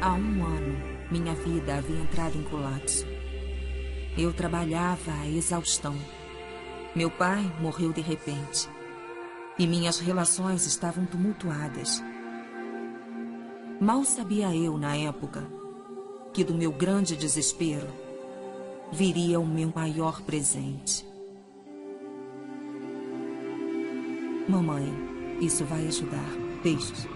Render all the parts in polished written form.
Há um ano, minha vida havia entrado em colapso. Eu trabalhava à exaustão. Meu pai morreu de repente. E minhas relações estavam tumultuadas. Mal sabia eu, na época, que do meu grande desespero viria o meu maior presente. Mamãe, isso vai ajudar. Beijos.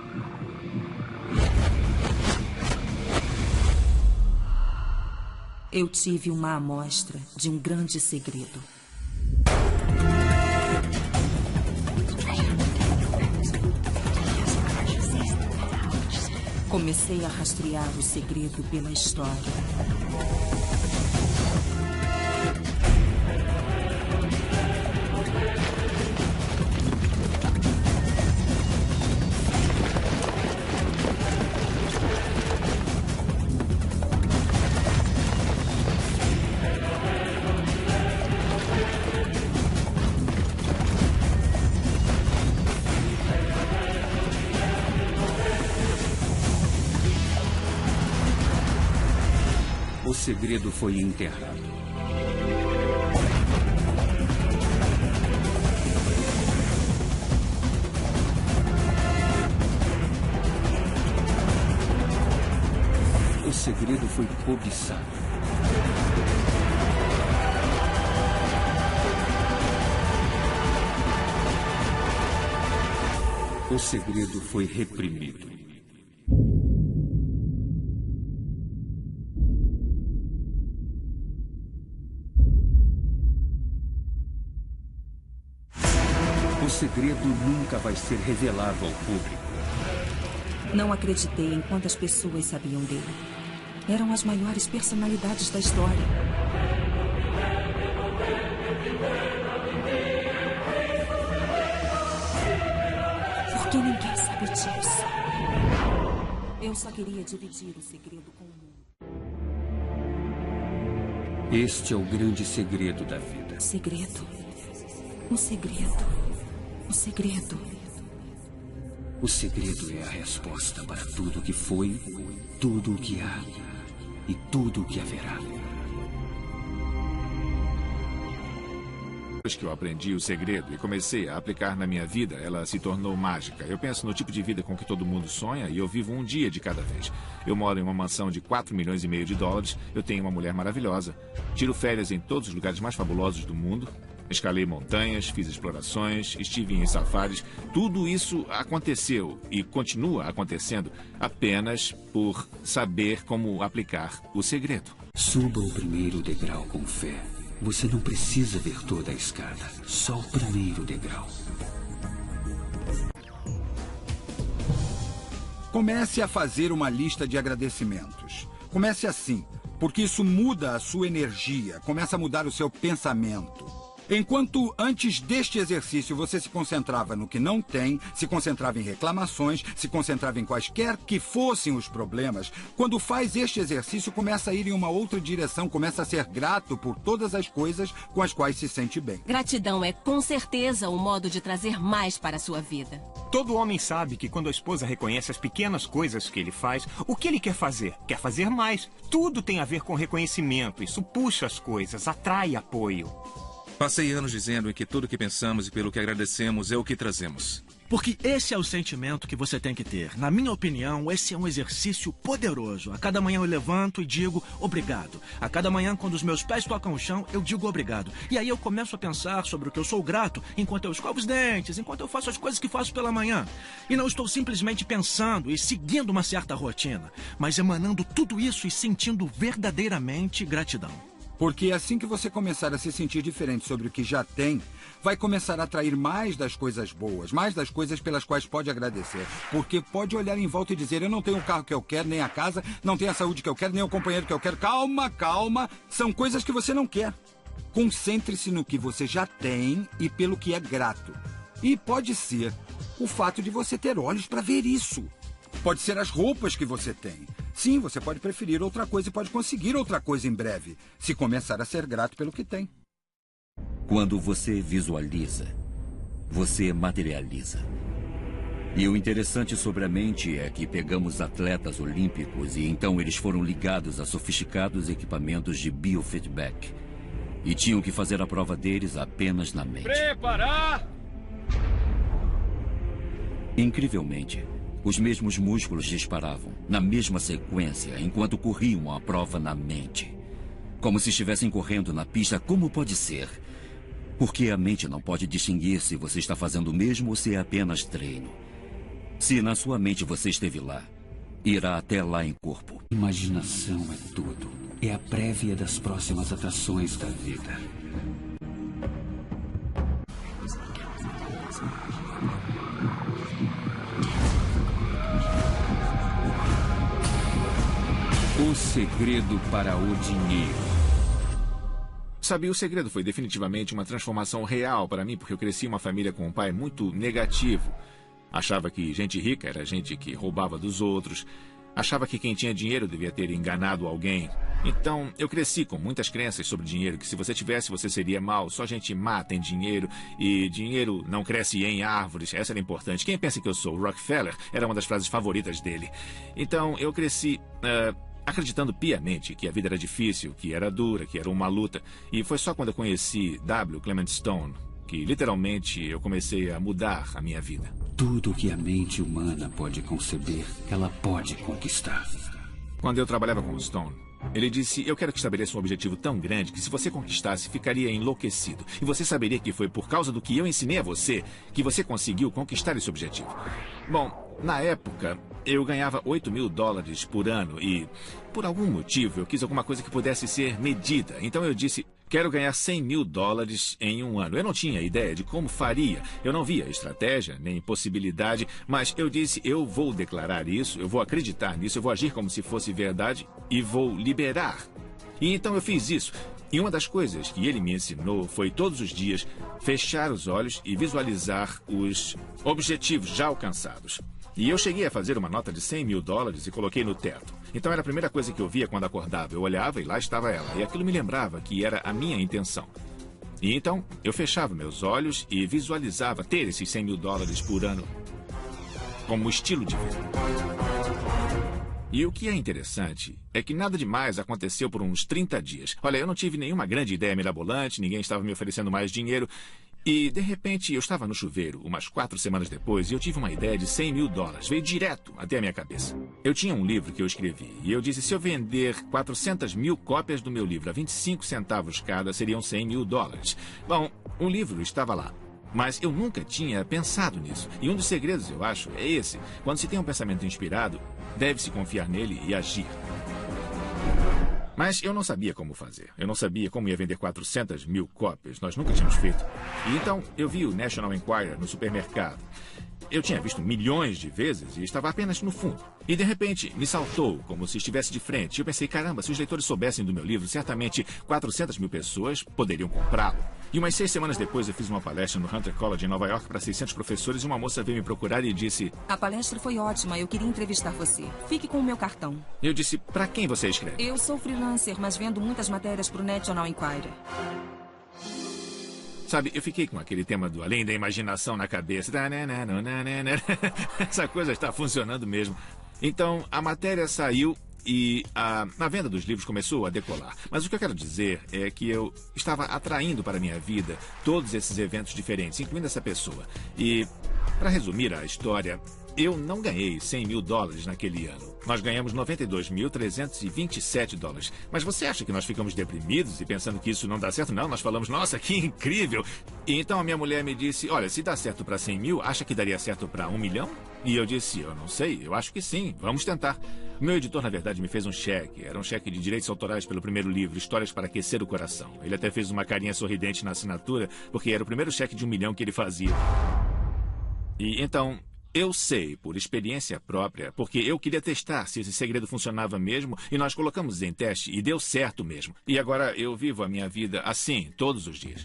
Eu tive uma amostra de um grande segredo. Comecei a rastrear o segredo pela história. O segredo foi enterrado. O segredo foi cobiçado. O segredo foi reprimido. O segredo nunca vai ser revelado ao público. Não acreditei em quantas pessoas sabiam dele. Eram as maiores personalidades da história. Por que ninguém sabe disso? Eu só queria dividir o segredo com o mundo. Este é o grande segredo da vida. Segredo. O segredo. O segredo. O segredo é a resposta para tudo o que foi, tudo o que há e tudo o que haverá. Depois que eu aprendi o segredo e comecei a aplicar na minha vida, ela se tornou mágica. Eu penso no tipo de vida com que todo mundo sonha e eu vivo um dia de cada vez. Eu moro em uma mansão de 4,5 milhões de dólares, eu tenho uma mulher maravilhosa, tiro férias em todos os lugares mais fabulosos do mundo, escalei montanhas, fiz explorações, estive em safaris. Tudo isso aconteceu e continua acontecendo apenas por saber como aplicar o segredo. Suba o primeiro degrau com fé. Você não precisa ver toda a escada, só o primeiro degrau. Comece a fazer uma lista de agradecimentos. Comece assim, porque isso muda a sua energia, começa a mudar o seu pensamento. Enquanto antes deste exercício você se concentrava no que não tem, se concentrava em reclamações, se concentrava em quaisquer que fossem os problemas, quando faz este exercício começa a ir em uma outra direção, começa a ser grato por todas as coisas com as quais se sente bem. Gratidão é com certeza um modo de trazer mais para a sua vida. Todo homem sabe que quando a esposa reconhece as pequenas coisas que ele faz, o que ele quer fazer? Quer fazer mais. Tudo tem a ver com reconhecimento. Isso puxa as coisas, atrai apoio. Passei anos dizendo que tudo que pensamos e pelo que agradecemos é o que trazemos. Porque esse é o sentimento que você tem que ter. Na minha opinião, esse é um exercício poderoso. A cada manhã eu levanto e digo obrigado. A cada manhã, quando os meus pés tocam o chão, eu digo obrigado. E aí eu começo a pensar sobre o que eu sou grato enquanto eu escovo os dentes, enquanto eu faço as coisas que faço pela manhã. E não estou simplesmente pensando e seguindo uma certa rotina, mas emanando tudo isso e sentindo verdadeiramente gratidão. Porque é assim que você começar a se sentir diferente sobre o que já tem, vai começar a atrair mais das coisas boas, mais das coisas pelas quais pode agradecer. Porque pode olhar em volta e dizer, eu não tenho o carro que eu quero, nem a casa, não tenho a saúde que eu quero, nem o companheiro que eu quero. Calma, calma. São coisas que você não quer. Concentre-se no que você já tem e pelo que é grato. E pode ser o fato de você ter olhos para ver isso. Pode ser as roupas que você tem. Sim, você pode preferir outra coisa e pode conseguir outra coisa em breve, se começar a ser grato pelo que tem. Quando você visualiza, você materializa. E o interessante sobre a mente é que pegamos atletas olímpicos e então eles foram ligados a sofisticados equipamentos de biofeedback. E tinham que fazer a prova deles apenas na mente. Preparar! Incrivelmente, os mesmos músculos disparavam, na mesma sequência, enquanto corriam a prova na mente. Como se estivessem correndo na pista, como pode ser? Porque a mente não pode distinguir se você está fazendo o mesmo ou se é apenas treino. Se na sua mente você esteve lá, irá até lá em corpo. Imaginação é tudo. É a prévia das próximas atrações da vida. O segredo para o dinheiro. Sabe, o segredo foi definitivamente uma transformação real para mim, porque eu cresci em uma família com um pai muito negativo. Achava que gente rica era gente que roubava dos outros. Achava que quem tinha dinheiro devia ter enganado alguém. Então, eu cresci com muitas crenças sobre dinheiro, que se você tivesse, você seria mau. Só gente má tem dinheiro e dinheiro não cresce em árvores. Essa era importante. Quem pensa que eu sou? Rockefeller era uma das frases favoritas dele. Então, eu cresci acreditando piamente que a vida era difícil, que era dura, que era uma luta. E foi só quando eu conheci W. Clement Stone que, literalmente, eu comecei a mudar a minha vida. Tudo que a mente humana pode conceber, ela pode conquistar. Quando eu trabalhava com o Stone, ele disse: eu quero que estabeleça um objetivo tão grande que se você conquistasse, ficaria enlouquecido. E você saberia que foi por causa do que eu ensinei a você que você conseguiu conquistar esse objetivo. Bom, na época, eu ganhava $8.000 por ano e, por algum motivo, eu quis alguma coisa que pudesse ser medida. Então eu disse: quero ganhar $100.000 em um ano. Eu não tinha ideia de como faria. Eu não via estratégia, nem possibilidade, mas eu disse: eu vou declarar isso, eu vou acreditar nisso, eu vou agir como se fosse verdade e vou liberar. E então eu fiz isso. E uma das coisas que ele me ensinou foi todos os dias fechar os olhos e visualizar os objetivos já alcançados. E eu cheguei a fazer uma nota de $100.000 e coloquei no teto. Então era a primeira coisa que eu via quando acordava. Eu olhava e lá estava ela. E aquilo me lembrava que era a minha intenção. E então eu fechava meus olhos e visualizava ter esses $100.000 por ano como estilo de vida. E o que é interessante é que nada demais aconteceu por uns 30 dias. Olha, eu não tive nenhuma grande ideia mirabolante, ninguém estava me oferecendo mais dinheiro. E, de repente, eu estava no chuveiro, umas 4 semanas depois, e eu tive uma ideia de $100.000. Veio direto até a minha cabeça. Eu tinha um livro que eu escrevi, e eu disse: se eu vender 400.000 cópias do meu livro a 25 centavos cada, seriam $100.000. Bom, o livro estava lá. Mas eu nunca tinha pensado nisso. E um dos segredos, eu acho, é esse. Quando se tem um pensamento inspirado, deve-se confiar nele e agir. Mas eu não sabia como fazer. Eu não sabia como ia vender 400.000 cópias. Nós nunca tínhamos feito. E então eu vi o National Enquirer no supermercado. Eu tinha visto milhões de vezes e estava apenas no fundo. E de repente me saltou como se estivesse de frente. Eu pensei: caramba, se os leitores soubessem do meu livro, certamente 400.000 pessoas poderiam comprá-lo. E umas 6 semanas depois eu fiz uma palestra no Hunter College em Nova York para 600 professores e uma moça veio me procurar e disse: a palestra foi ótima, eu queria entrevistar você. Fique com o meu cartão. Eu disse: para quem você escreve? Eu sou freelancer, mas vendo muitas matérias para o National Enquirer. Sabe, eu fiquei com aquele tema do além da imaginação na cabeça. Essa coisa está funcionando mesmo. Então, a matéria saiu e a venda dos livros começou a decolar. Mas o que eu quero dizer é que eu estava atraindo para a minha vida todos esses eventos diferentes, incluindo essa pessoa. E, para resumir a história, eu não ganhei $100.000 naquele ano. Nós ganhamos $92.327. Mas você acha que nós ficamos deprimidos e pensando que isso não dá certo? Não, nós falamos: nossa, que incrível! E então a minha mulher me disse: olha, se dá certo para 100 mil, acha que daria certo para 1 milhão? E eu disse: eu não sei, eu acho que sim, vamos tentar. O meu editor, na verdade, me fez um cheque. Era um cheque de direitos autorais pelo primeiro livro, Histórias para Aquecer o Coração. Ele até fez uma carinha sorridente na assinatura, porque era o primeiro cheque de 1 milhão que ele fazia. E então, eu sei, por experiência própria, porque eu queria testar se esse segredo funcionava mesmo, e nós colocamos em teste e deu certo mesmo. E agora eu vivo a minha vida assim, todos os dias.